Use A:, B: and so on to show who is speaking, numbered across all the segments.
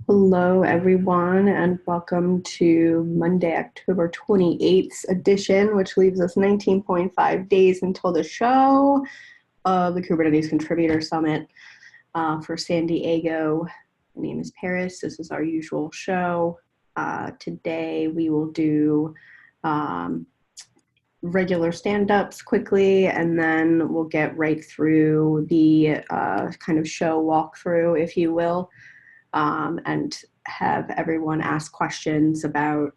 A: Hello, everyone, and welcome to Monday, October 28th edition, which leaves us 19.5 days until the show of the Kubernetes Contributor Summit for San Diego. My name is Paris. This is our usual show. Today, we will do regular stand-ups quickly, and then we'll get right through the kind of show walkthrough, if you will. And have everyone ask questions about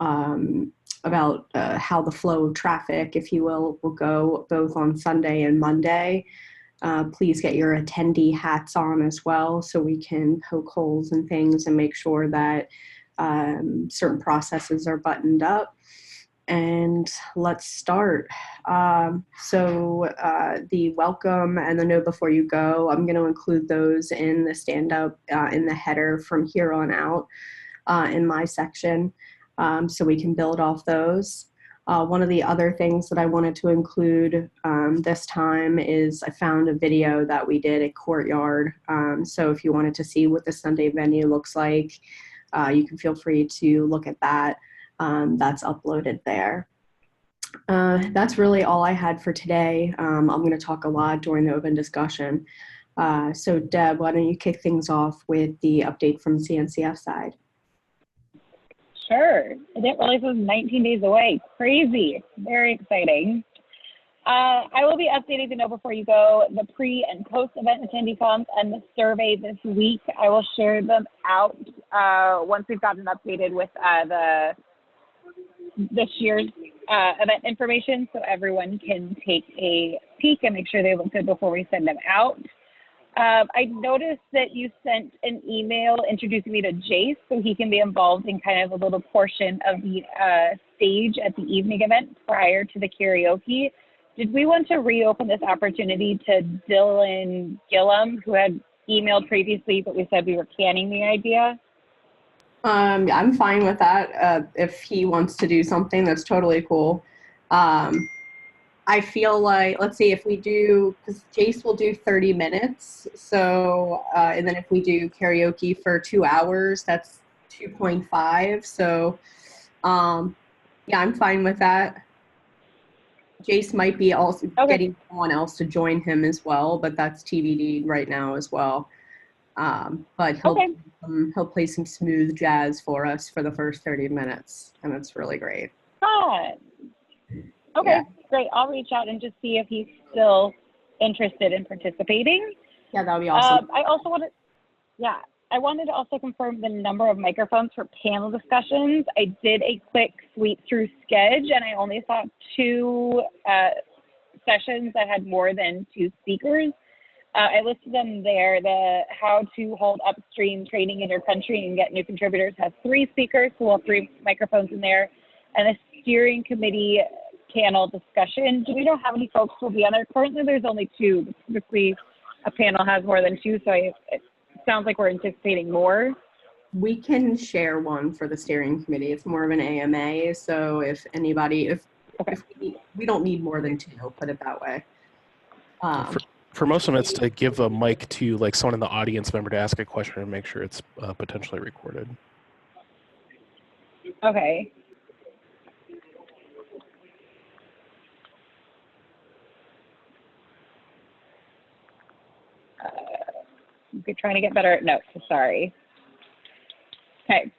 A: how the flow of traffic, if you will go both on Sunday and Monday. Please get your attendee hats on as well so we can poke holes in things and make sure that certain processes are buttoned up. And let's start. The welcome and the know before you go, I'm going to include those in the stand-up in the header from here on out in my section, so we can build off those. One of the other things that I wanted to include this time is I found a video that we did at Courtyard. So if you wanted to see what the Sunday venue looks like, you can feel free to look at that. That's uploaded there. That's really all I had for today. I'm going to talk a lot during the open discussion. So Deb, why don't you kick things off with the update from CNCF side?
B: Sure. I didn't realize it was 19 days away. Crazy. Very exciting. I will be updating the Know Before You Go, the pre and post event attendee forms, and the survey this week. I will share them out once we've gotten updated with this year's event information, so everyone can take a peek and make sure they look good before we send them out. I noticed that you sent an email introducing me to Jace so he can be involved in kind of a little portion of the stage at the evening event prior to the karaoke. Did we want to reopen this opportunity to Dylan Gillum, who had emailed previously, but we said we were canning the idea?
A: I'm fine with that. If he wants to do something, that's totally cool. I feel like, let's see, if we do, because Jace will do 30 minutes. So, and then if we do karaoke for 2 hours, that's 2.5. So, yeah, I'm fine with that. Jace might be also getting someone else to join him as well, but that's TBD right now as well. But he'll play some smooth jazz for us for the first 30 minutes, and it's really great.
B: Fun. Okay, yeah. Great. I'll reach out and just see if he's still interested in participating.
A: Yeah, that would be awesome.
B: I wanted to also confirm the number of microphones for panel discussions. I did a quick sweep through Sketch, and I only saw 2 sessions that had more than 2 speakers. I listed them there. The how to hold upstream training in your country and get new contributors has 3 speakers, so we'll have 3 microphones in there. And the steering committee panel discussion, do we know how many folks will be on there? Currently, there's only 2. Typically, a panel has more than 2, so it sounds like we're anticipating more.
A: We can share one for the steering committee. It's more of an AMA, so if anybody, if we don't need more than 2, put it that way.
C: For most of them, it's to give a mic to like someone in the audience member to ask a question and make sure it's potentially recorded.
B: Okay. I'm trying to get better at notes, sorry. Okay.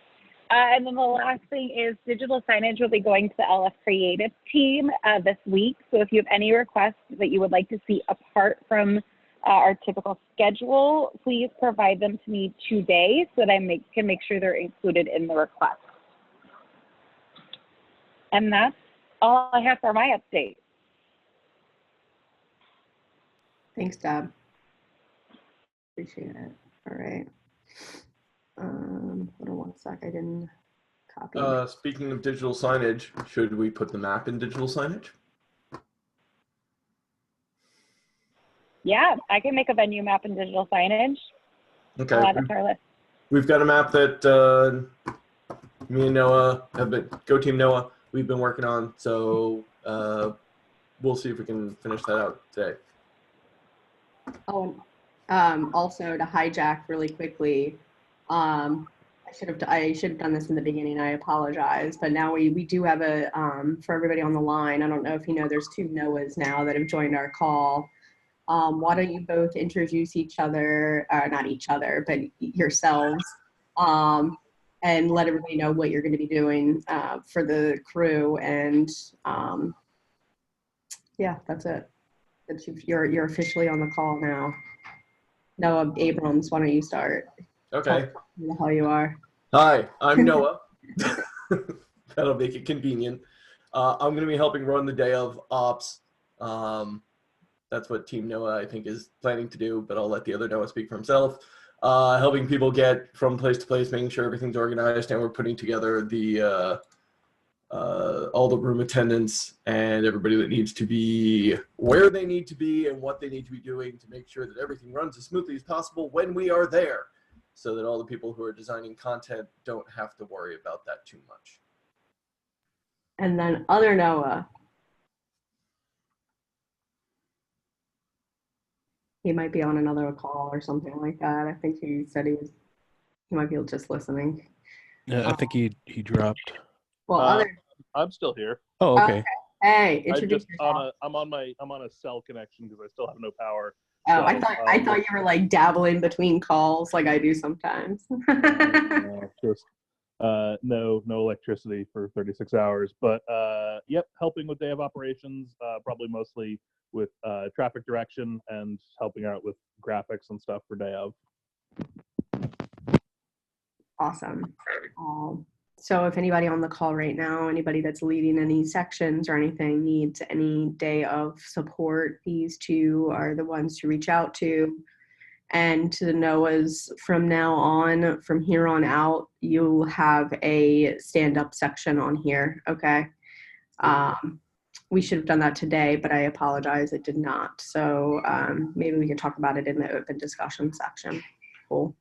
B: And then the last thing is digital signage will be going to the LF Creative team this week. So if you have any requests that you would like to see apart from our typical schedule, please provide them to me today so that I can make sure they're included in the request. And that's all I have for my update.
A: Thanks, Deb. Appreciate it. All right. Hold on one sec. I didn't copy.
D: Speaking of digital signage, should we put the map in digital signage?
B: Yeah, I can make a venue map in digital signage.
D: Okay.
B: I'll add it to our list.
D: We've got a map that me and Noah Go Team Noah, we've been working on. So we'll see if we can finish that out today.
A: Oh, also to hijack really quickly, I should have done this in the beginning. I apologize, but now we do have a for everybody on the line. I don't know if you know, there's 2 Noahs now that have joined our call. Why don't you both introduce each other, not each other, but yourselves, and let everybody know what you're going to be doing for the crew. And yeah, that's it. You're officially on the call now. Noah Abrams, why don't you start?
D: Okay.
A: Who the hell you are?
D: Hi, I'm Noah. That'll make it convenient. I'm going to be helping run the day of ops. That's what Team Noah, I think, is planning to do, but I'll let the other Noah speak for himself. Helping people get from place to place, making sure everything's organized, and we're putting together the all the room attendants and everybody that needs to be where they need to be and what they need to be doing to make sure that everything runs as smoothly as possible when we are there, so that all the people who are designing content don't have to worry about that too much.
A: And then other Noah. He might be on another call or something like that. I think he said he might be just listening.
C: Yeah, I think he dropped.
A: Well, other.
E: I'm still here.
C: Oh, okay.
A: Hey, introduce yourself.
E: I'm on a cell connection because I still have no power.
A: Oh,
E: so,
A: I thought you were like dabbling between calls like I do sometimes.
E: Just no electricity for 36 hours. But yep, helping with day of operations, probably mostly with traffic direction and helping out with graphics and stuff for day of.
A: Awesome. So if anybody on the call right now, anybody that's leading any sections or anything needs any day of support, these 2 are the ones to reach out to. And to the Noahs, from now on, from here on out, you'll have a stand-up section on here, okay? We should have done that today, but I apologize, it did not. So maybe we can talk about it in the open discussion section. Cool.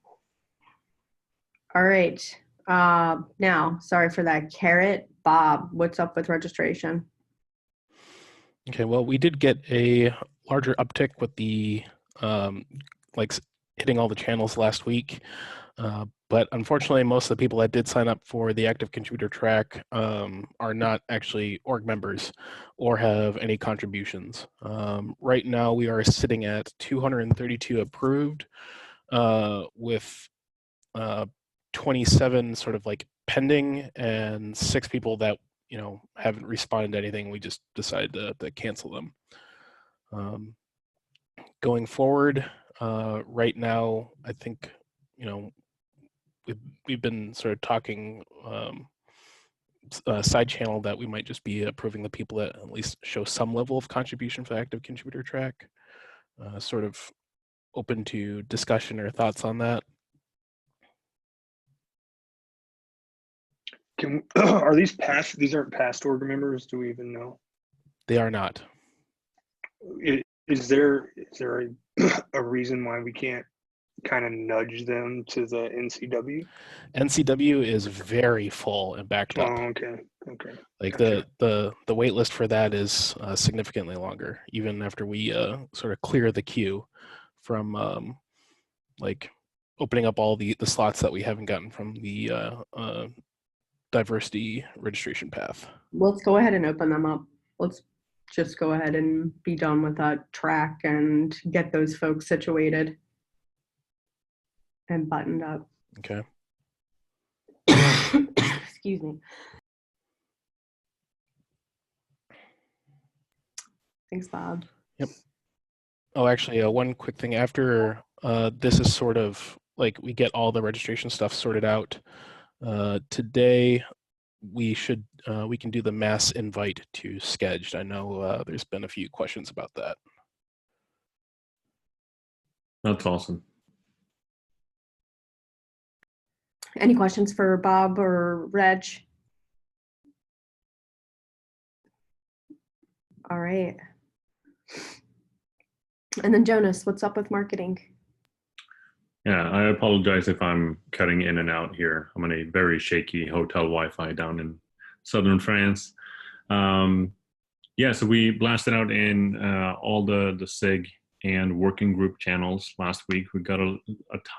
A: All right. Now, sorry for that. Carrot, Bob, what's up with registration?
C: Okay, well, we did get a larger uptick with the hitting all the channels last week, but unfortunately, most of the people that did sign up for the active contributor track are not actually org members or have any contributions. Right now, we are sitting at 232 approved with 27 sort of like pending and 6 people that haven't responded to anything. We just decided to cancel them. Going forward, right now, I think we've been sort of talking side channel that we might just be approving the people that at least show some level of contribution for the active contributor track. Sort of open to discussion or thoughts on that.
F: Are these past? These aren't past org members. Do we even know?
C: They are not.
F: Is there a reason why we can't kind of nudge them to the NCW?
C: NCW is very full and backed up.
F: Oh, okay.
C: Like
F: gotcha.
C: the wait list for that is significantly longer, even after we sort of clear the queue from like opening up all the slots that we haven't gotten from the diversity registration path.
A: Let's go ahead and open them up. Let's just go ahead and be done with that track and get those folks situated and buttoned up.
C: Okay.
A: Excuse me. Thanks, Bob.
C: Yep. Oh, actually, one quick thing. After this is sort of like we get all the registration stuff sorted out, today we can do the mass invite to Sketched. I know there's been a few questions about that.
G: That's awesome.
A: Any questions for Bob or Reg? All right. And then Jonas, what's up with marketing?
G: Yeah, I apologize if I'm cutting in and out here. I'm on a very shaky hotel Wi-Fi down in southern France. Yeah, so we blasted out in all the SIG and working group channels last week. We got a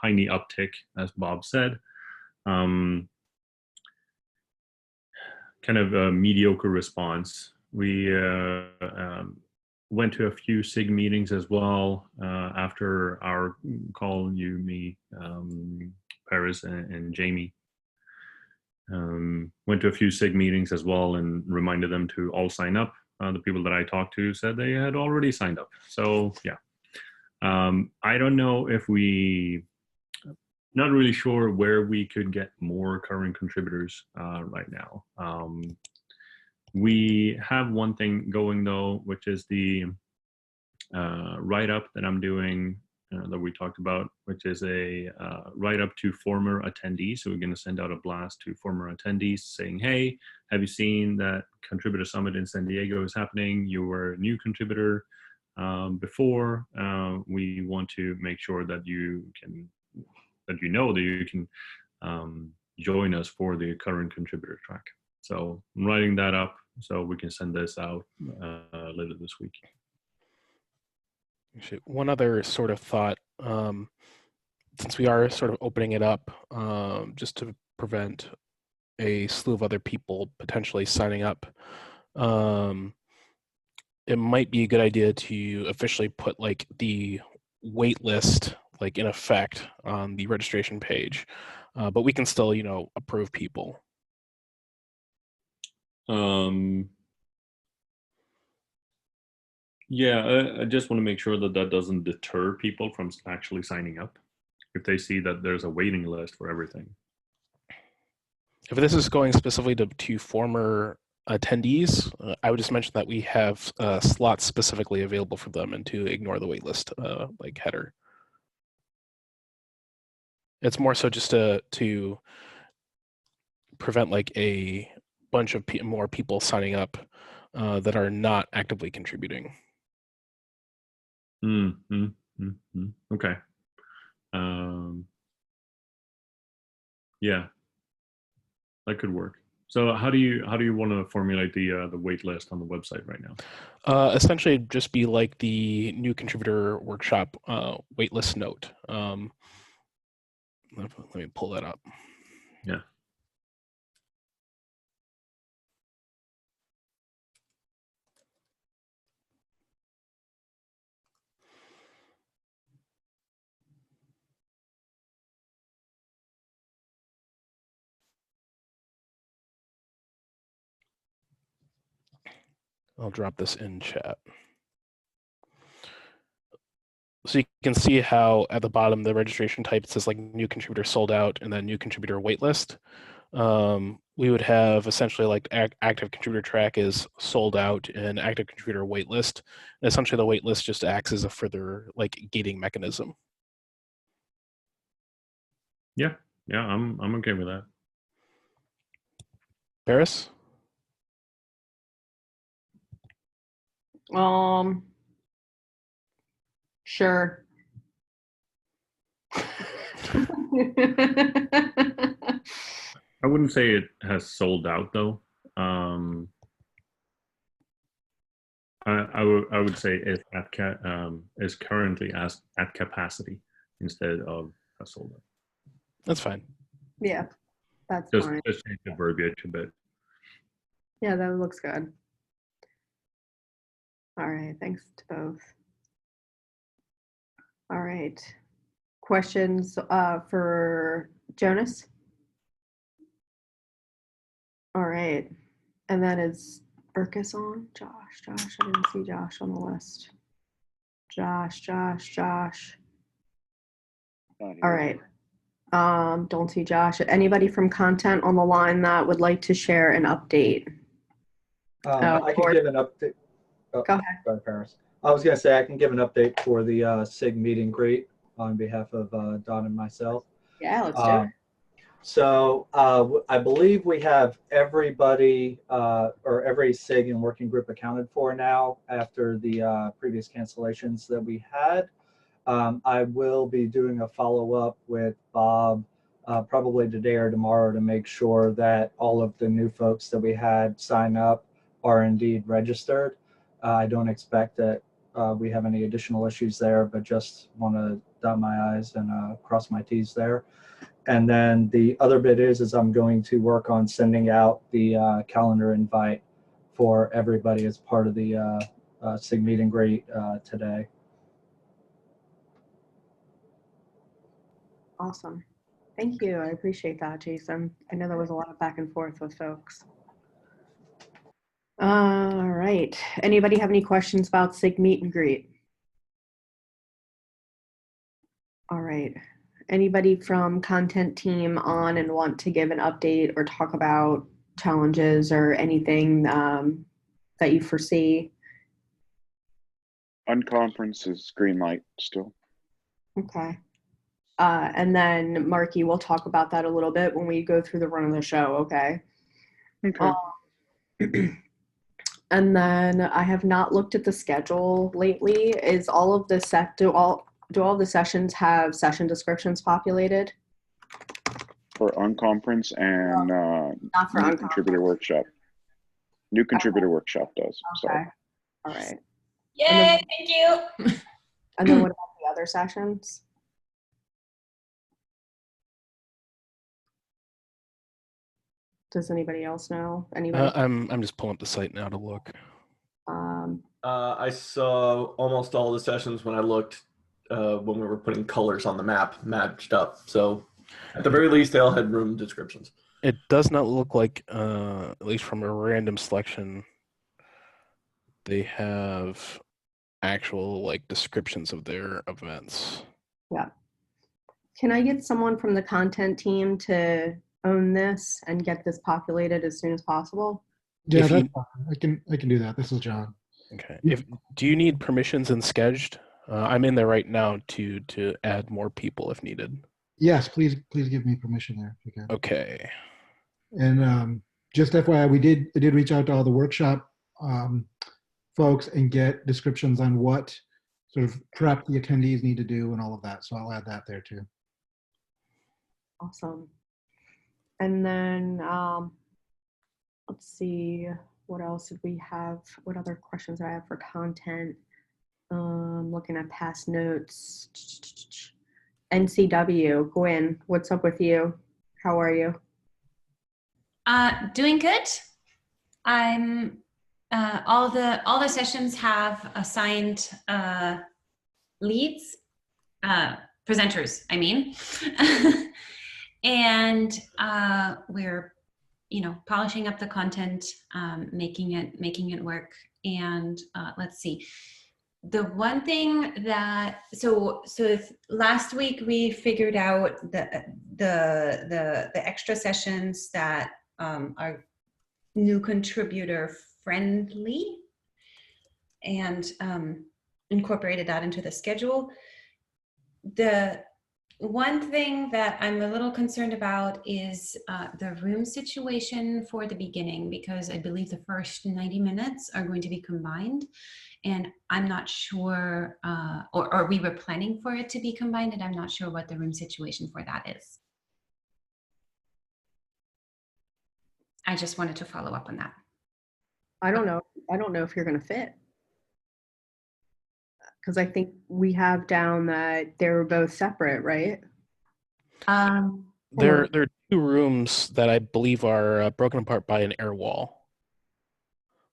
G: tiny uptick, as Bob said. Kind of a mediocre response. We went to a few SIG meetings as well after our call, you, me, Paris, and Jamie. Went to a few SIG meetings as well and reminded them to all sign up. The people that I talked to said they had already signed up. So yeah, I don't know if not really sure where we could get more current contributors right now. We have one thing going though, which is the write-up that I'm doing that we talked about, which is a write-up to former attendees. So we're going to send out a blast to former attendees saying, hey, have you seen that Contributor Summit in San Diego is happening? You were a new contributor before. We want to make sure that you know that you can join us for the current contributor track. So I'm writing that up so we can send this out later this week.
C: Actually, one other sort of thought, since we are sort of opening it up, just to prevent a slew of other people potentially signing up, it might be a good idea to officially put like the wait list like in effect on the registration page, but we can still, approve people.
G: Yeah, I just want to make sure that that doesn't deter people from actually signing up if they see that there's a waiting list for everything.
C: If this is going specifically to former attendees, I would just mention that we have slots specifically available for them and to ignore the waitlist like header. It's more so just to prevent like a bunch of more people signing up that are not actively contributing.
G: Okay. Yeah, that could work. So how do you want to formulate the wait list on the website right now?
C: Essentially, just be like the new contributor workshop waitlist note. Let me pull that up.
G: Yeah.
C: I'll drop this in chat. So you can see how at the bottom, the registration type says like new contributor sold out and then new contributor waitlist. We would have essentially like active contributor track is sold out and active contributor waitlist. And essentially the waitlist just acts as a further like gating mechanism.
G: Yeah, I'm okay with that.
C: Paris?
A: Sure.
G: I wouldn't say it has sold out though. I would say it's is currently at capacity instead of sold out.
C: That's fine.
A: Yeah, that's
G: Just
A: fine.
G: change the verbiage a bit.
A: Yeah, that looks good. All right, thanks to both. All right, questions for Jonas? All right, and then is Burkus on? Josh, I didn't see Josh on the list. Josh. All right, don't see Josh. Anybody from content on the line that would like to share an update?
H: I can give an update. Oh,
A: go ahead.
H: Sorry, Paris. I was going to say I can give an update for the SIG meet and greet on behalf of Don and myself.
A: Yeah, let's do it.
H: So I believe we have everybody or every SIG and working group accounted for now after the previous cancellations that we had. I will be doing a follow-up with Bob probably today or tomorrow to make sure that all of the new folks that we had sign up are indeed registered. I don't expect that we have any additional issues there, but just want to dot my I's and cross my T's there. And then the other bit is I'm going to work on sending out the calendar invite for everybody as part of the SIG meet and greet today.
A: Awesome. Thank you. I appreciate that, Jason. I know there was a lot of back and forth with folks. All right. Anybody have any questions about SIG meet and greet? All right. Anybody from content team on and want to give an update or talk about challenges or anything that you foresee?
I: Unconference is green light still.
A: Okay. And then Marky, we'll talk about that a little bit when we go through the run of the show, okay?
I: Okay.
A: And then I have not looked at the schedule lately. Is all of the do all the sessions have session descriptions populated?
I: For unconference and
A: Not for
I: new
A: unconference.
I: contributor workshop. New contributor workshop does.
A: Okay.
I: Sorry.
A: All right.
J: Yay, thank you.
A: And then what about the other sessions? Does anybody else know? Anybody?
C: I'm just pulling up the site now to look.
D: I saw almost all the sessions when I looked when we were putting colors on the map matched up. So at the very least, they all had room descriptions.
C: It does not look like, at least from a random selection, they have actual like descriptions of their events.
A: Yeah. Can I get someone from the content team to own this and get this populated as soon as possible?
K: Yeah,
C: If
K: that's
C: you-
K: fine. I can do that. This is John.
C: Okay. Do you need permissions in Sketched? I'm in there right now to add more people if needed.
K: Yes, please give me permission there if you can.
C: Okay.
K: And just FYI, I did reach out to all the workshop folks and get descriptions on what sort of prep the attendees need to do and all of that. So I'll add that there too.
A: Awesome. And then let's see, what else did we have? What other questions do I have for content? Looking at past notes. NCW, Gwen, what's up with you? How are you?
J: Doing good. I'm all the sessions have assigned leads, presenters, I mean. And we're polishing up the content, making it work. And let's see. The one thing that so last week we figured out the extra sessions that are new contributor friendly, and incorporated that into the schedule. The one thing that I'm a little concerned about is the room situation for the beginning, because I believe the first 90 minutes are going to be combined, and I'm not sure, or we were planning for it to be combined, and I'm not sure what the room situation for that is. I just wanted to follow up on that.
A: I don't know if you're going to fit. Because I think we have down that they were both separate, right?
C: There are two rooms that I believe are broken apart by an air wall.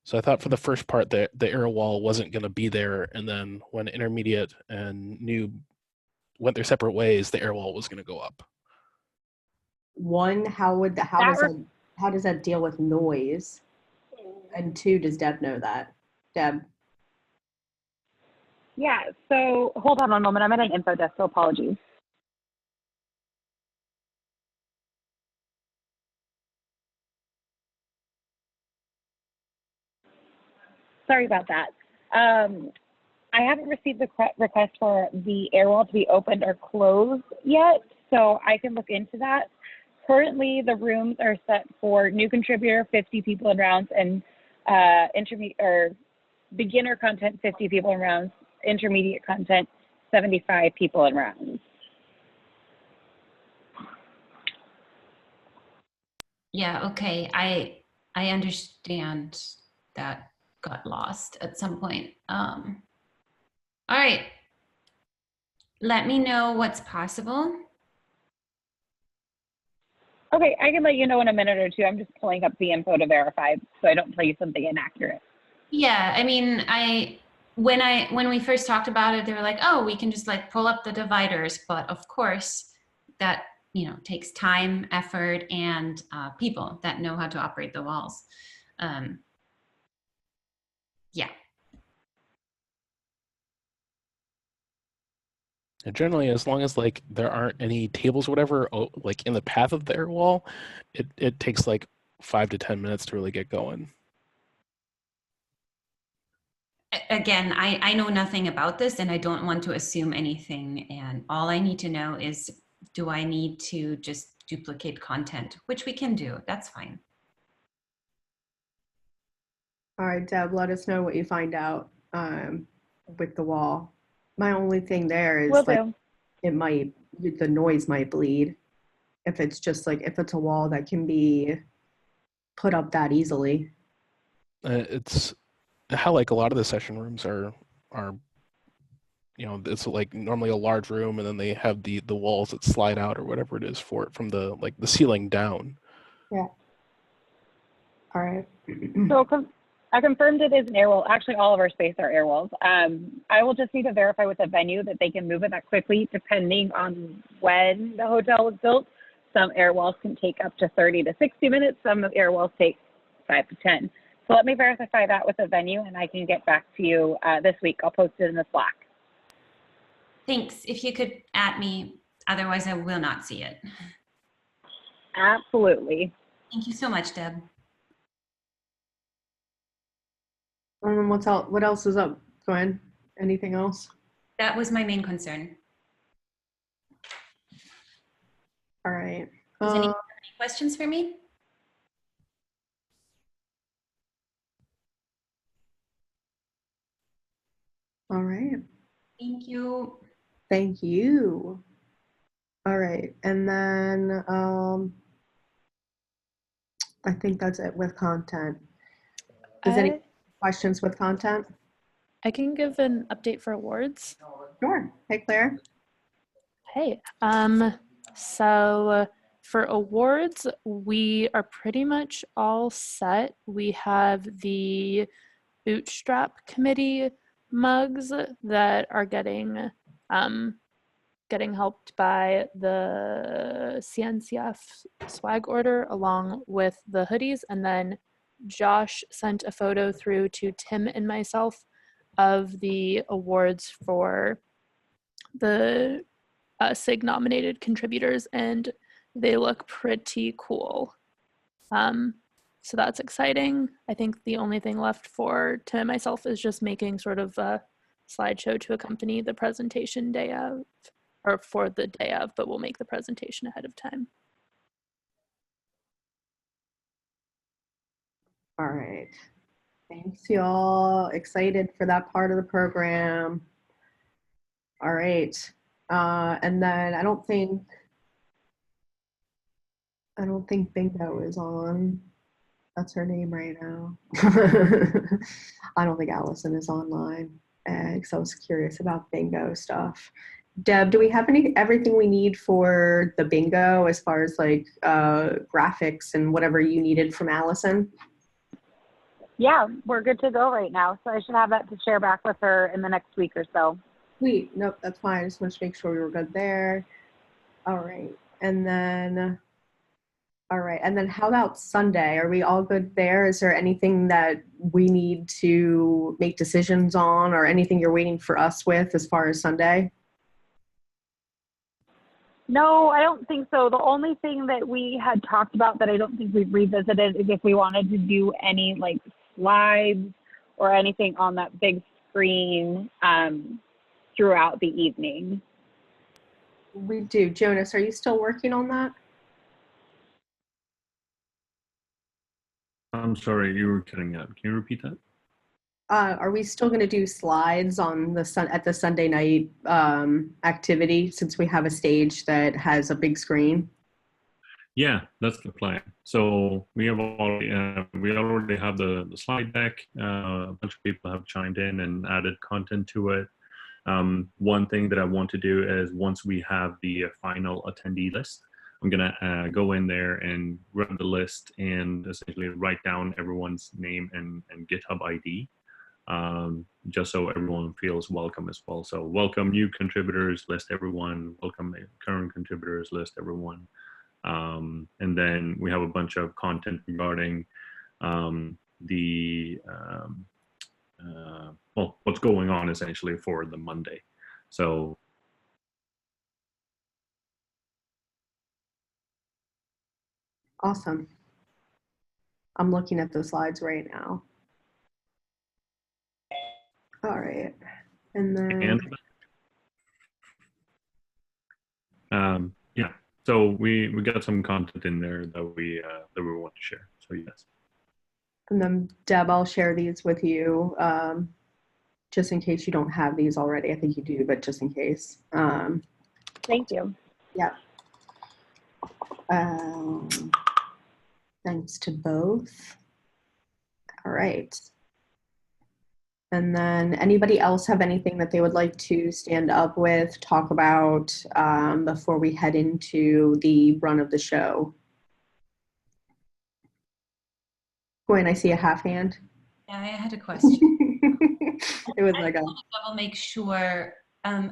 C: So I thought for the first part that the air wall wasn't going to be there, and then when intermediate and new went their separate ways, the air wall was going to go up.
A: One, how does that deal with noise? And two, does Deb know that? Deb?
B: Yeah, so hold on one moment. I'm at an info desk, so apologies. Sorry about that. I haven't received the request for the air wall to be opened or closed yet, so I can look into that. Currently, the rooms are set for new contributor, 50 people in rounds, and intermediate or beginner content, 50 people in rounds. Intermediate content, 75 people in rounds.
J: Yeah, okay. I understand that got lost at some point. All right. Let me know what's possible.
B: Okay, I can let you know in a minute or two. I'm just pulling up the info to verify so I don't tell you something inaccurate.
J: Yeah, I mean, when we first talked about it, they were like, oh, we can just like pull up the dividers, but of course that, you know, takes time, effort, and people that know how to operate the walls. Yeah.
C: And generally, as long as like there aren't any tables or whatever like in the path of the air wall, it takes like 5 to 10 minutes to really get going.
J: Again, I know nothing about this and I don't want to assume anything. And all I need to know is, do I need to just duplicate content, which we can do. That's fine.
A: All right, Deb, let us know what you find out with the wall. My only thing there is
B: Will
A: like
B: do.
A: the noise might bleed if it's just like, if it's a wall that can be put up that easily.
C: It's how like a lot of the session rooms are, you know, it's like normally a large room and then they have the walls that slide out or whatever it is for it from the like the ceiling down.
A: Yeah. All right.
B: So I confirmed it is an air wall. Actually, all of our space are air walls. I will just need to verify with the venue that they can move it that quickly, depending on when the hotel was built. Some air walls can take up to 30 to 60 minutes. Some air walls take 5 to 10. So let me verify that with the venue, and I can get back to you this week. I'll post it in the Slack.
J: Thanks. If you could at me, otherwise I will not see it.
B: Absolutely.
J: Thank you so much, Deb.
A: What else is up? Go ahead. Anything else?
J: That was my main concern.
A: All right.
J: Does anyone have any questions for me?
A: All right.
J: Thank you.
A: Thank you. All right. And then I think that's it with content. Is any questions with content?
L: I can give an update for awards.
A: Sure. Hey, Claire.
L: Hey, so for awards, we are pretty much all set. We have the Bootstrap Committee mugs that are getting helped by the CNCF swag order along with the hoodies. And then Josh sent a photo through to Tim and myself of the awards for the SIG nominated contributors, and they look pretty cool. So that's exciting. I think the only thing left for Tim and myself is just making sort of a slideshow to accompany the presentation day of, or for the day of, but we'll make the presentation ahead of time.
A: All right. Thanks, y'all. Excited for that part of the program. All right. And then I don't think Bingo is on. That's her name right now. I don't think Allison is online because I was curious about bingo stuff. Deb, do we have everything we need for the bingo as far as like graphics and whatever you needed from Allison?
B: Yeah, we're good to go right now. So I should have that to share back with her in the next week or so.
A: Sweet. Nope, that's fine. I just wanted to make sure we were good there. All right. And then, how about Sunday? Are we all good there? Is there anything that we need to make decisions on or anything you're waiting for us with as far as Sunday?
B: No, I don't think so. The only thing that we had talked about that I don't think we've revisited is if we wanted to do any like slides or anything on that big screen throughout the evening.
A: We do. Jonas, are you still working on that?
G: I'm sorry, you were cutting out. Can you repeat that?
A: Are we still going to do slides on at the Sunday night activity since we have a stage that has a big screen?
G: Yeah, that's the plan. So we already have the slide deck. A bunch of people have chimed in and added content to it. One thing that I want to do is once we have the final attendee list, I'm gonna go in there and run the list and essentially write down everyone's name and GitHub ID, just so everyone feels welcome as well. So welcome new contributors, list everyone. Welcome current contributors, list everyone. And then we have a bunch of content regarding well, what's going on essentially for the Monday. So
A: Awesome. I'm looking at the slides right now. All right. And then
G: yeah, so we got some content in there that we want to share. So yes.
A: And then Deb, I'll share these with you, just in case you don't have these already. I think you do, but just in case.
B: Thank you.
A: Yeah. Thanks to both. All right. And then anybody else have anything that they would like to stand up with, talk about before we head into the run of the show? Gwen, I see a half hand.
J: Yeah, I had a question.
A: It was like a
J: double make sure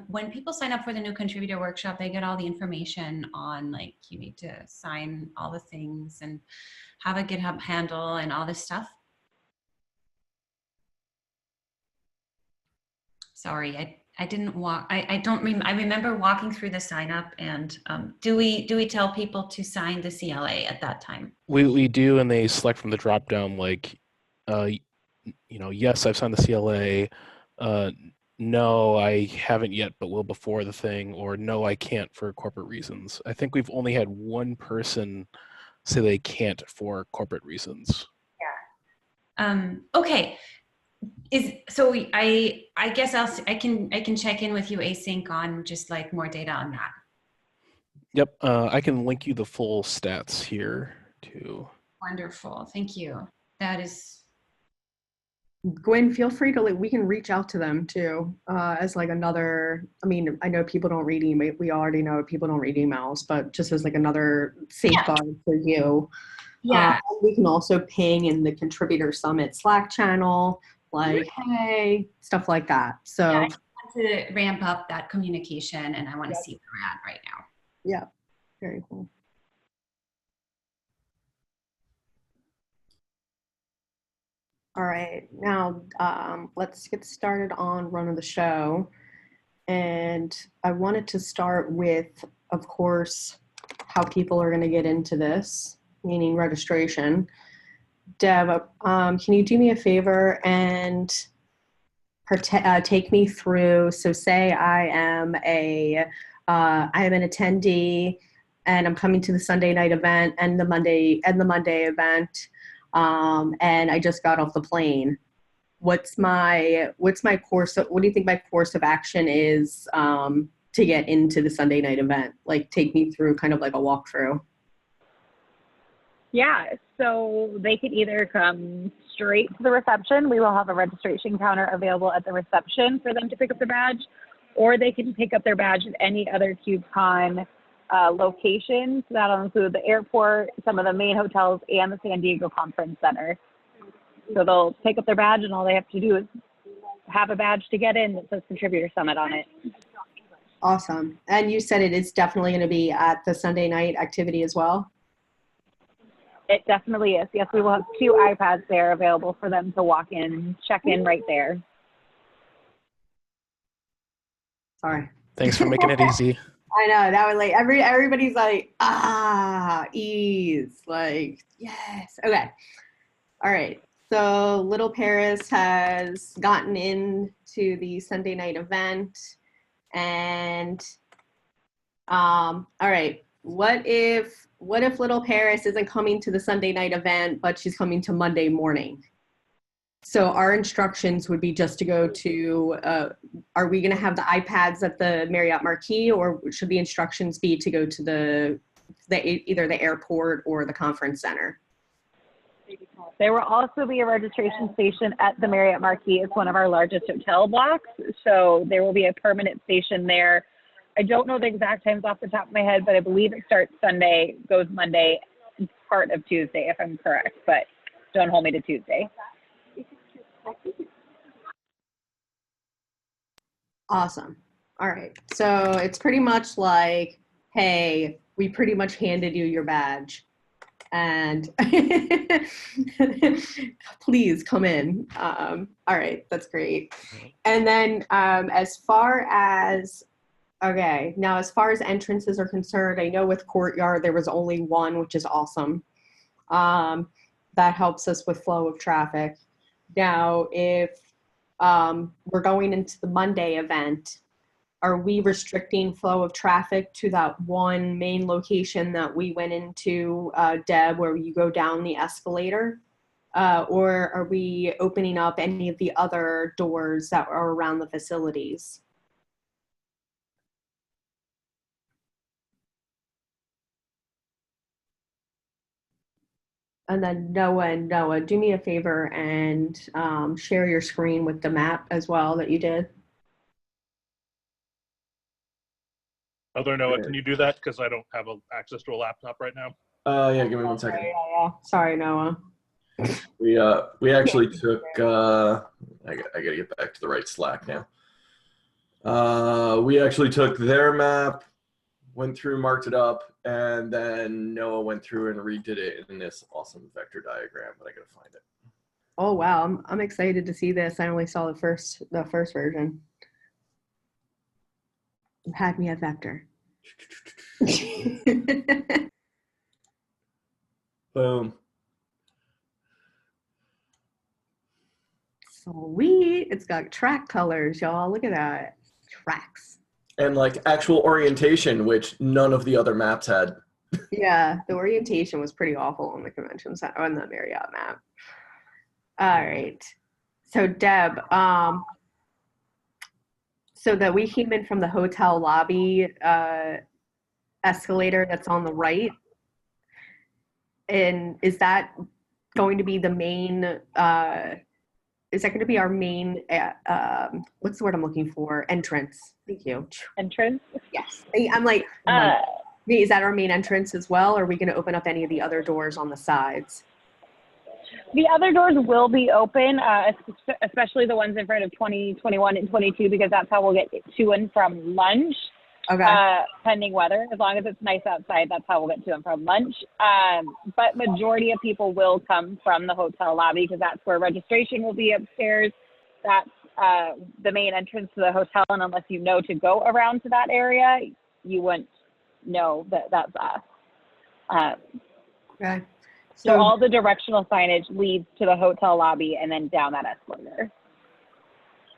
J: when people sign up for the new contributor workshop, they get all the information on, like, you need to sign all the things and have a GitHub handle and all this stuff. Sorry, I didn't walk. I remember walking through the sign up, and do we tell people to sign the CLA at that time?
C: We do, and they select from the drop down, like, you know, yes, I've signed the CLA. No, I haven't yet, but will before the thing, or no, I can't for corporate reasons. I think we've only had one person say they can't for corporate reasons.
J: Yeah. Okay. So I guess I can check in with you async on just like more data on that.
C: Yep, I can link you the full stats here too.
J: Wonderful, thank you. That is.
A: Gwen, feel free to, we can reach out to them too, as like another, I mean, I know people don't read email, we already know people don't read emails, but just as like another safeguard for you.
J: Yeah.
A: We can also ping in the ContribSummit Slack channel, like, hey, stuff like that. So
J: yeah, I want to ramp up that communication, and I want to see where we're at right now.
A: Yeah, very cool. All right, now let's get started on run of the show. And I wanted to start with, of course, how people are going to get into this, meaning registration. Deb, can you do me a favor and take me through? So say I am an attendee, and I'm coming to the Sunday night event and the Monday event, and I just got off the plane. What's my course? What do you think my course of action is to get into the Sunday night event? Like, take me through kind of like a walkthrough.
B: Yeah, so they can either come straight to the reception. We will have a registration counter available at the reception for them to pick up their badge, or they can pick up their badge at any other CubeCon location. So that'll include the airport, some of the main hotels, and the SanDiego Conference Center. So they'll pick up their badge, and all they have to do is have a badge to get in that says ContribSummit on it.
A: Awesome. And you said it is definitely going to be at the Sunday night activity as well?
B: It definitely is. Yes, we will have 2 iPads there available for them to walk in and check in right there.
A: Sorry.
C: Thanks for making it easy.
A: I know, that was like everybody's like, ease, like, yes. Okay. All right. So Little Paris has gotten into the Sunday night event, and all right. What if Little Paris isn't coming to the Sunday night event, but she's coming to Monday morning? So our instructions would be just to go to, are we going to have the iPads at the Marriott Marquis, or should the instructions be to go to either the airport or the conference center?
B: There will also be a registration station at the Marriott Marquis. It's one of our largest hotel blocks. So there will be a permanent station there. I don't know the exact times off the top of my head, but I believe it starts Sunday, goes Monday, part of Tuesday, if I'm correct, but don't hold me to Tuesday.
A: Awesome. All right. So it's pretty much like, hey, we pretty much handed you your badge. And please come in. All right, that's great. And then as far as entrances are concerned, I know with Courtyard there was only one, which is awesome. That helps us with flow of traffic. Now, if we're going into the Monday event, are we restricting flow of traffic to that one main location that we went into, Deb, where you go down the escalator? Or are we opening up any of the other doors that are around the facilities? And then Noah, do me a favor and share your screen with the map as well that you did.
E: Other Noah, can you do that? Because I don't have access to a laptop right now.
D: Yeah, give me 1 second.
A: Yeah. Sorry, Noah.
D: We actually took, I gotta get back to the right Slack now. We actually took their map, went through, marked it up, and then Noah went through and redid it in this awesome vector diagram, but I gotta find it.
A: Oh wow, I'm excited to see this. I only saw the first version. You had me at vector.
D: Boom.
A: Sweet. It's got track colors, y'all. Look at that. Tracks.
D: And like actual orientation, which none of the other maps had.
A: Yeah, the orientation was pretty awful on the convention center, on the Marriott map. All right. So Deb, so that we came in from the hotel lobby escalator that's on the right. And is that going to be the main, is that going to be our main, what's the word I'm looking for? Entrance. Thank you.
B: Entrance?
A: Yes. I'm like, is that our main entrance as well? Or are we going to open up any of the other doors on the sides?
B: The other doors will be open, especially the ones in front of 20, 21, and 22, because that's how we'll get to and from lunch.
A: Okay.
B: Pending weather. As long as it's nice outside, that's how we'll get to and from lunch. But majority of people will come from the hotel lobby because that's where registration will be upstairs. That's the main entrance to the hotel, and unless you know to go around to that area, you wouldn't know that that's us.
A: Okay.
B: So all the directional signage leads to the hotel lobby and then down that escalator.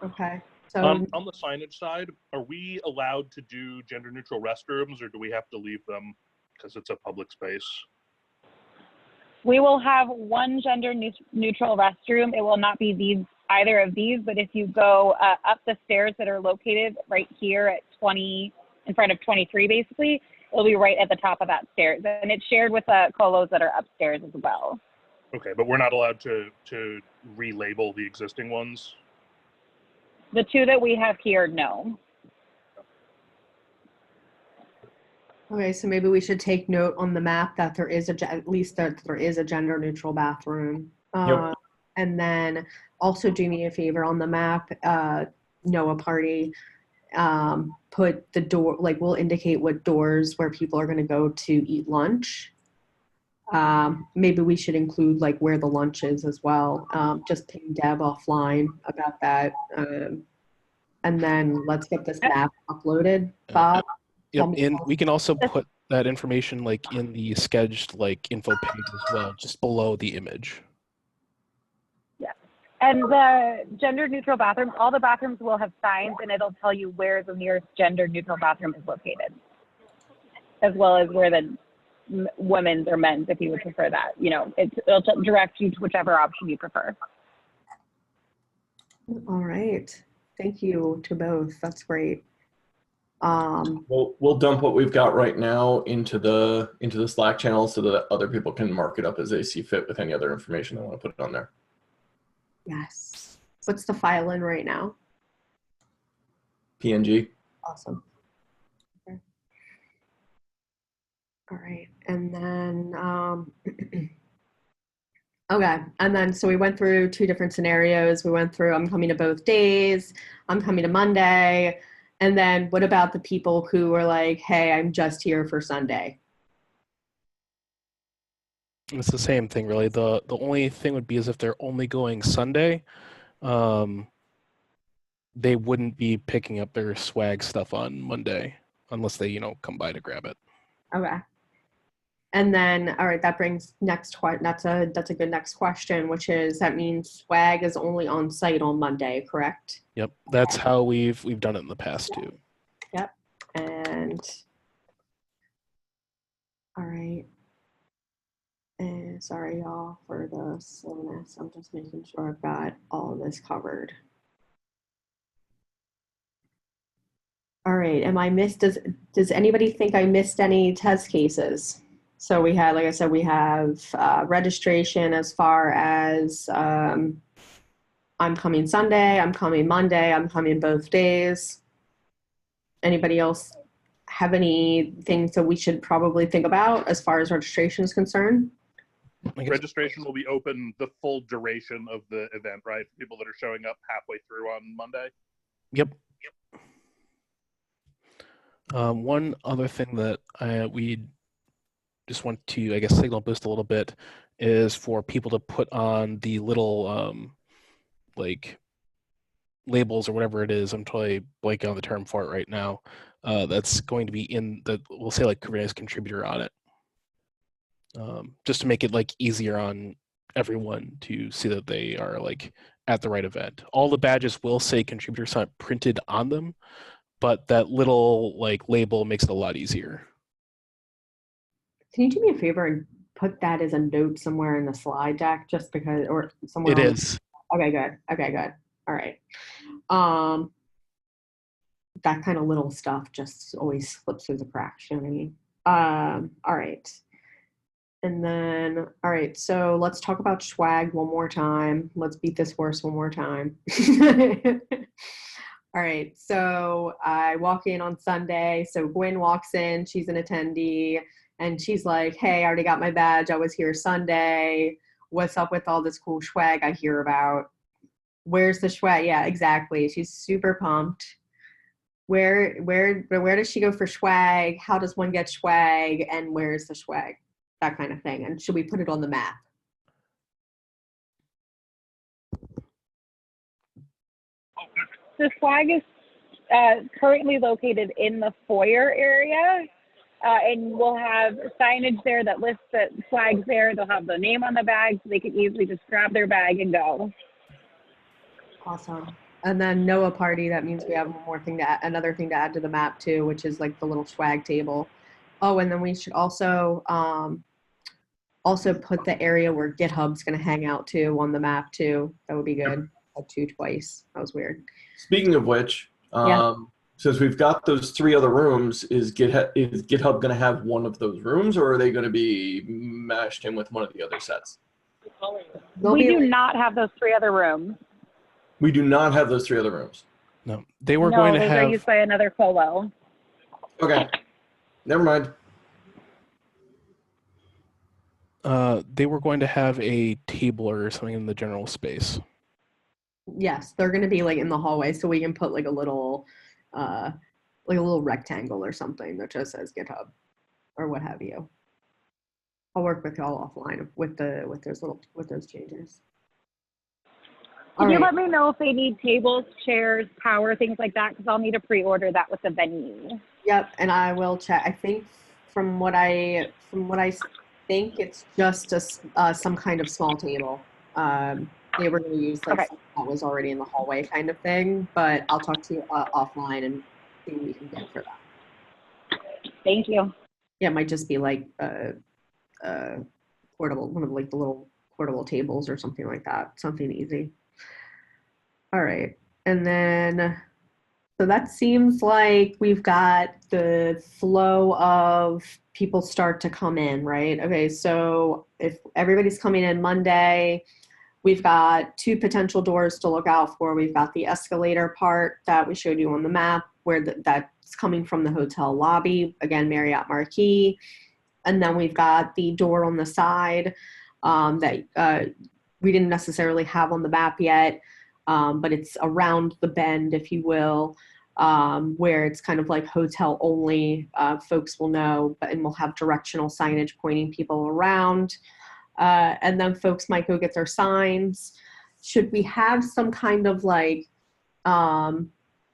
A: Okay. So
E: on the signage side, are we allowed to do gender neutral restrooms, or do we have to leave them because it's a public space?
B: We will have one gender neutral restroom. It will not be either of these, but if you go up the stairs that are located right here at 20, in front of 23 basically, it'll be right at the top of that stairs. And it's shared with colos that are upstairs as well.
E: Okay, but we're not allowed to relabel the existing ones?
B: The two that we have here, no.
A: okay, so maybe we should take note on the map that there is at least that there is a gender neutral bathroom.
D: Yep.
A: And then also do me a favor on the map, Noah Party, put the door, like we'll indicate what doors where people are going to go to eat lunch. Maybe we should include like where the lunch is as well. Just ping Deb offline about that. And then let's get this map uploaded. Bob?
C: Yep, and we can also put that information like in the sketched like info page as well, just below the image.
B: Yeah. And the gender neutral bathroom, all the bathrooms will have signs and it'll tell you where the nearest gender neutral bathroom is located, as well as where the women's or men's, if you would prefer that. You know, it'll direct you to whichever option you prefer.
A: All right. Thank you to both. That's great.
D: We'll dump what we've got right now into the Slack channel so that other people can mark it up as they see fit with any other information they want to put on there.
A: Yes. What's the file in right now?
D: PNG.
A: Awesome. Okay. All right. And then, okay. And then, so we went through 2 different scenarios. We went through, I'm coming to both days. I'm coming to Monday. And then what about the people who were like, hey, I'm just here for Sunday?
C: It's the same thing, really. The only thing would be is if they're only going Sunday, they wouldn't be picking up their swag stuff on Monday unless they, come by to grab it.
A: Okay. And then, all right, that brings that's a good next question, which is that means swag is only on site on Monday, correct?
C: Yep, that's how we've done it in the past too.
A: Yep. And all right. And sorry y'all for the slowness. I'm just making sure I've got all of this covered. All right, does anybody think I missed any test cases? So we had, like I said, we have registration as far as I'm coming Sunday, I'm coming Monday, I'm coming both days. Anybody else have any things that we should probably think about as far as registration is concerned?
E: Registration will be open the full duration of the event, right? For people that are showing up halfway through on Monday.
C: Yep. One other thing that we just want to, I guess, signal boost a little bit is for people to put on the little like labels or whatever it is. I'm totally blanking on the term for it right now. That's going to be in the, we'll say like Kubernetes contributor on it. Just to make it like easier on everyone to see that they are like at the right event. All the badges will say contributor sign printed on them, but that little like label makes it a lot easier.
A: Can you do me a favor and put that as a note somewhere in the slide deck, just because, or somewhere?
C: It is.
A: Okay, good. Okay, good. All right. That kind of little stuff just always slips through the cracks, you know what I mean? All right. And then, all right, so let's talk about swag one more time. Let's beat this horse one more time. All right, so I walk in on Sunday. So Gwen walks in, she's an attendee, and she's like, hey, I already got my badge. I was here Sunday. What's up with all this cool swag I hear about? Where's the swag? Yeah, exactly. She's super pumped. Where does she go for swag? How does one get swag? And where's the swag? That kind of thing. And should we put it on the map?
B: The swag is currently located in the foyer area, and we'll have signage there that lists that swag's there. They'll have the name on the bag, so they can easily just grab their bag and go.
A: Awesome. And then NOAA party, that means we have another thing to add to the map too, which is like the little swag table. Oh, and then we should also put the area where GitHub's going to hang out too on the map too. That would be good. Had 2 twice. That was weird.
D: Speaking of which, since we've got those 3 other rooms, is GitHub going to have one of those rooms, or are they going to be mashed in with one of the other sets?
B: We do not have those 3 other rooms.
D: We do not have those 3 other rooms.
C: No, they were going to have.
B: No, those are used by another colo.
D: Okay, never mind.
C: They were going to have a table or something in the general space.
A: Yes, they're going to be like in the hallway, so we can put like a little rectangle or something that just says GitHub or what have you. I'll work with y'all offline with those changes.
B: Can you let me know if they need tables, chairs, power, things like that? Because I'll need to pre-order that with the venue.
A: Yep, and I will check. I think from what I think it's just some kind of small table. They were going to use like something that was already in the hallway kind of thing, but I'll talk to you offline and see what we can get for that.
B: Thank you.
A: Yeah, it might just be like portable, one of like the little portable tables or something like that. Something easy. All right, and then So that seems like we've got the flow of people start to come in, right? Okay, so if everybody's coming in Monday, we've got 2 potential doors to look out for. We've got the escalator part that we showed you on the map where that's coming from the hotel lobby, again, Marriott Marquis. And then we've got the door on the side that we didn't necessarily have on the map yet, but it's around the bend, if you will, where it's kind of like hotel only. Folks will know, and we'll have directional signage pointing people around. And then folks might go get their signs. Should we have some kind of like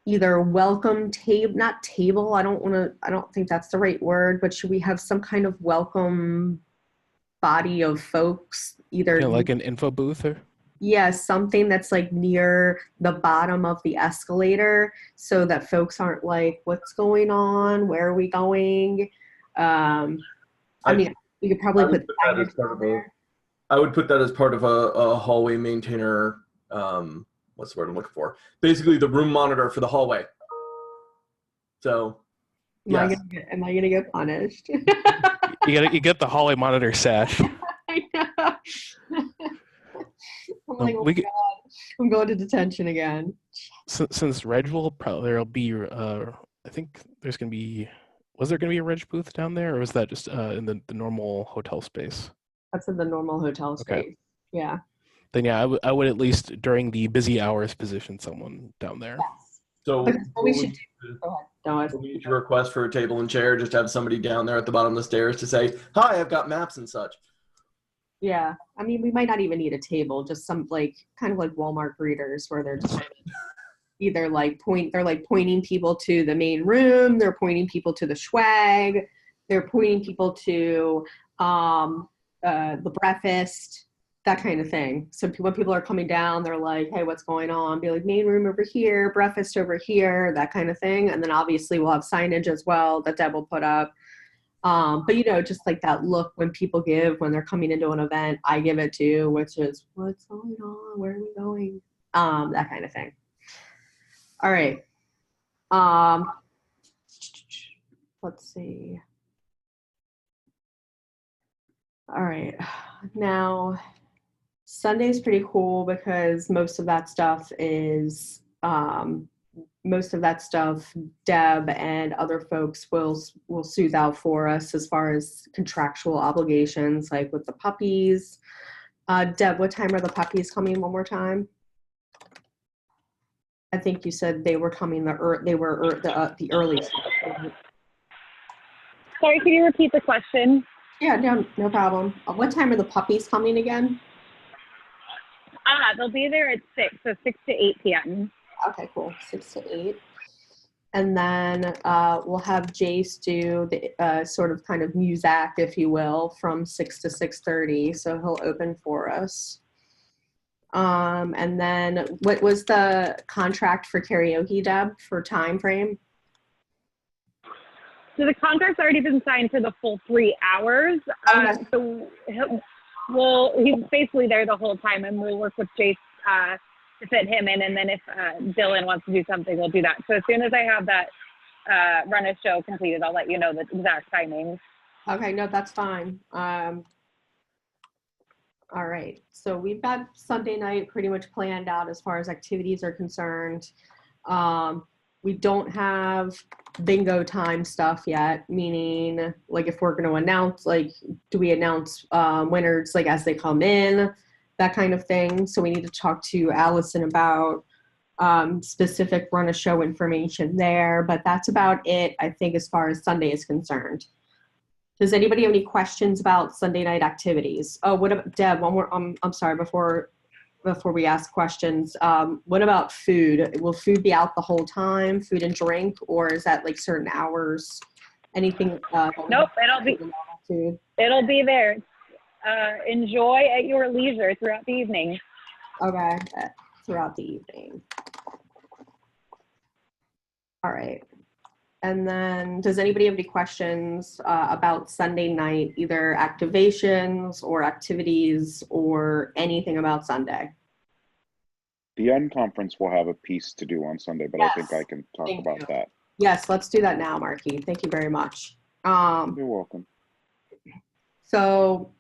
A: either welcome table, not table, I don't think that's the right word, but should we have some kind of welcome body of folks, either
C: like an info booth or?
A: Yeah, something that's like near the bottom of the escalator so that folks aren't like, what's going on? Where are we going? I mean, you could probably put signage down there.
D: I would put that as part of a hallway maintainer. What's the word I'm looking for? Basically, the room monitor for the hallway. So, yes.
A: Am I gonna get punished?
C: You get the hallway monitor sash.
A: I know. I'm like, oh my God, I'm going to detention again.
C: Since Reg there'll be, I think there's going to be, was there going to be a Reg booth down there, or was that just in the normal hotel space?
A: That's in the normal hotel space. Okay. Yeah.
C: Then yeah, I would at least during the busy hours position someone down there.
A: Yes.
D: So
A: what we should do. Go ahead.
D: We need to request for a table and chair, just have somebody down there at the bottom of the stairs to say, "Hi, I've got maps and such."
A: Yeah, I mean, we might not even need a table, just some like kind of like Walmart greeters where they're just either like pointing people to the main room, they're pointing people to the swag, they're pointing people to the breakfast, that kind of thing. So when people are coming down, they're like, hey, what's going on? Be like, main room over here, breakfast over here, that kind of thing. And then obviously we'll have signage as well that Deb will put up. But you know, just like that look when people give when they're coming into an event, I give it too, which is what's going on, where are we going, that kind of thing. All right, let's see. All right, now Sunday's pretty cool because most of that stuff Deb and other folks will smooth out for us as far as contractual obligations, like with the puppies. Deb, what time are the puppies coming one more time? I think you said they were coming the earliest.
B: Sorry, can you repeat the question?
A: Yeah, no problem. What time are the puppies coming again?
B: They'll be there at 6, so 6 to 8 p.m.
A: Okay, cool. 6 to 8. And then we'll have Jace do the sort of kind of muzak, if you will, from 6 to 6:30. So he'll open for us. And then what was the contract for karaoke, Deb, for time frame?
B: So the contract's already been signed for the full 3 hours.
A: Okay.
B: So he's basically there the whole time, and we'll work with Jace to fit him in. And then if Dylan wants to do something, we'll do that. So as soon as I have that run of show completed, I'll let you know the exact timings.
A: Okay, no, that's fine. All right, so we've got Sunday night pretty much planned out as far as activities are concerned. We don't have bingo time stuff yet, meaning like if we're going to announce, like, do we announce winners like as they come in, that kind of thing. So we need to talk to Allison about specific run a show information there, but that's about it, I think, as far as Sunday is concerned. Does anybody have any questions about Sunday night activities? Oh, what about Deb? One more. I'm sorry. Before we ask questions, what about food? Will food be out the whole time, food and drink, or is that like certain hours? Anything?
B: Nope, it'll be there. Enjoy at your leisure throughout the evening.
A: Okay, throughout the evening. All right. And then does anybody have any questions about Sunday night, either activations or activities or anything about Sunday?
I: The unconference will have a piece to do on Sunday, but I think I can talk
A: Thank
I: about
A: you.
I: that.
A: Yes, let's do that now, Marky. Thank you very much.
I: You're welcome.
A: So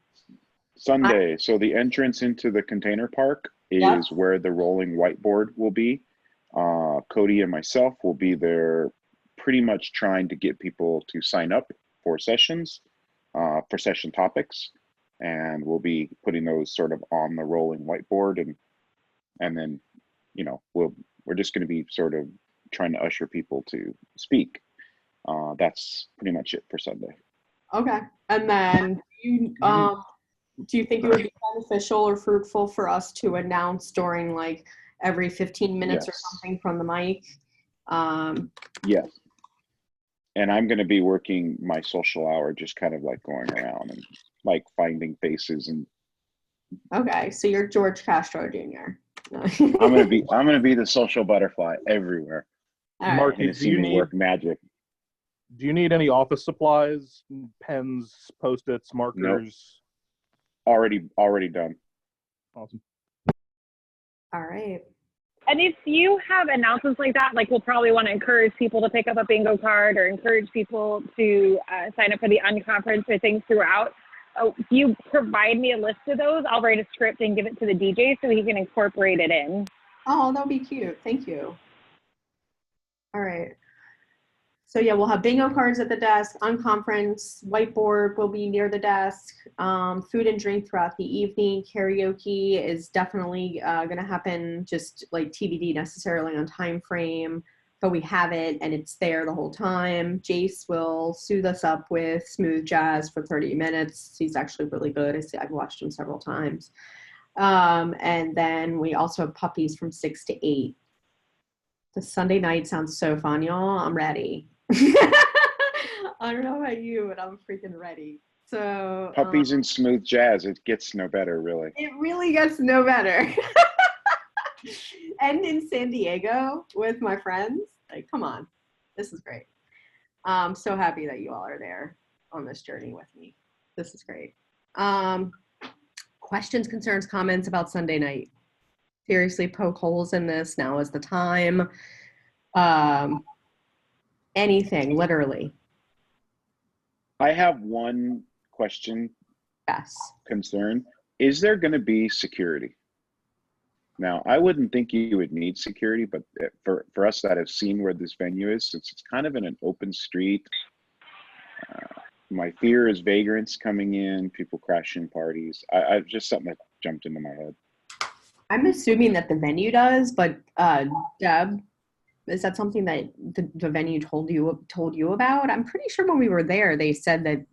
I: Sunday, so the entrance into the container park is where the rolling whiteboard will be. Cody and myself will be there pretty much trying to get people to sign up for sessions, for session topics. And we'll be putting those sort of on the rolling whiteboard, and then, you know, we're just going to be sort of trying to usher people to speak. That's pretty much it for Sunday.
A: Okay. And then do you think it would be beneficial or fruitful for us to announce during like every 15 minutes or something from the mic?
I: Yes. And I'm going to be working my social hour, just kind of like going around and like finding faces and.
A: Okay, so you're George Castro Jr.
I: I'm gonna be the social butterfly everywhere.
E: Marky,
I: and it seemed to work magic.
E: Do you need any office supplies, pens, Post-its, markers?
I: Nope. Already done.
E: Awesome.
A: All right.
B: And if you have announcements like that, like we'll probably want to encourage people to pick up a bingo card or encourage people to sign up for the unconference or things throughout. If you provide me a list of those, I'll write a script and give it to the DJ so he can incorporate it in.
A: Oh, that'll be cute. Thank you. All right. So yeah, we'll have bingo cards at the desk, unconference, whiteboard will be near the desk, food and drink throughout the evening. Karaoke is definitely going to happen, just like TBD necessarily on time frame, but we have it and it's there the whole time. Jace will soothe us up with smooth jazz for 30 minutes. He's actually really good. I've watched him several times. And then we also have puppies from 6 to 8. The Sunday night sounds so fun, y'all. I'm ready. I don't know about you, but I'm freaking ready. So
I: puppies and smooth jazz, it gets no better, really.
A: It really gets no better. And in SanDiego with my friends, like, come on, this is great. I'm so happy that you all are there on this journey with me. This is great. Questions, concerns, comments about Sunday night? Seriously, poke holes in this. Now is the time. Anything, literally.
I: I have one question.
A: Yes.
I: Concern. Is there going to be security? Now, I wouldn't think you would need security, but for us that have seen where this venue is, since it's kind of in an open street, my fear is vagrants coming in, people crashing parties. I just something that jumped into my head.
A: I'm assuming that the venue does, but Deb, is that something that the venue told you about? I'm pretty sure when we were there, they said that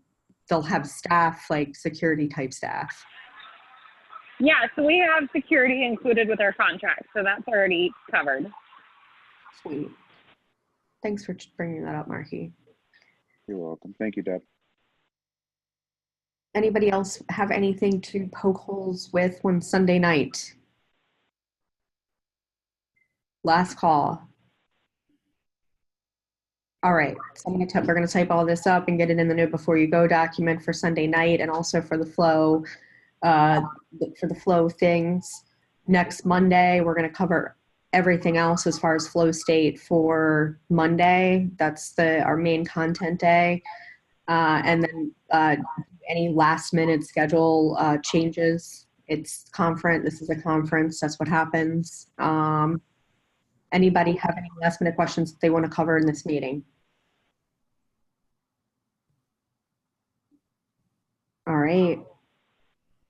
A: they'll have staff, like security type staff.
B: Yeah, so we have security included with our contract, so that's already covered.
A: Sweet. Thanks for bringing that up, Marky.
I: You're welcome. Thank you, Deb.
A: Anybody else have anything to poke holes with on Sunday night? Last call. All right, so we're going to type all this up and get it in the Note Before You Go document for Sunday night, and also for the flow, things. Next Monday, we're going to cover everything else as far as flow state for Monday. That's our main content day, and then any last minute schedule changes. It's conference. This is a conference. That's what happens. Anybody have any last minute questions that they want to cover in this meeting? All right.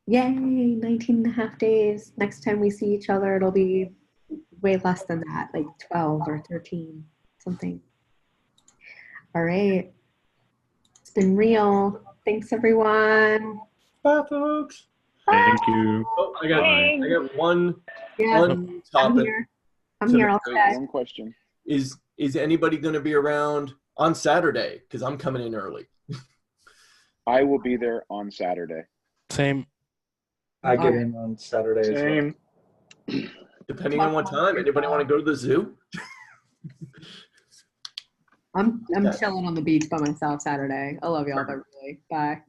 A: Yay, 19 and a half days. Next time we see each other, it'll be way less than that, like 12 or 13, something. All right. It's been real. Thanks, everyone.
D: Bye, folks.
G: Thank you.
D: Oh, I got one topic.
A: I'm here. I'll say.
I: One question.
D: Is anybody going to be around on Saturday? Because I'm coming in early.
I: I will be there on Saturday.
C: Same.
H: I get in on Saturday as well.
D: Depending on what time. Anybody want to go to the zoo?
A: I'm chilling on the beach by myself Saturday. I love y'all, but really. Bye.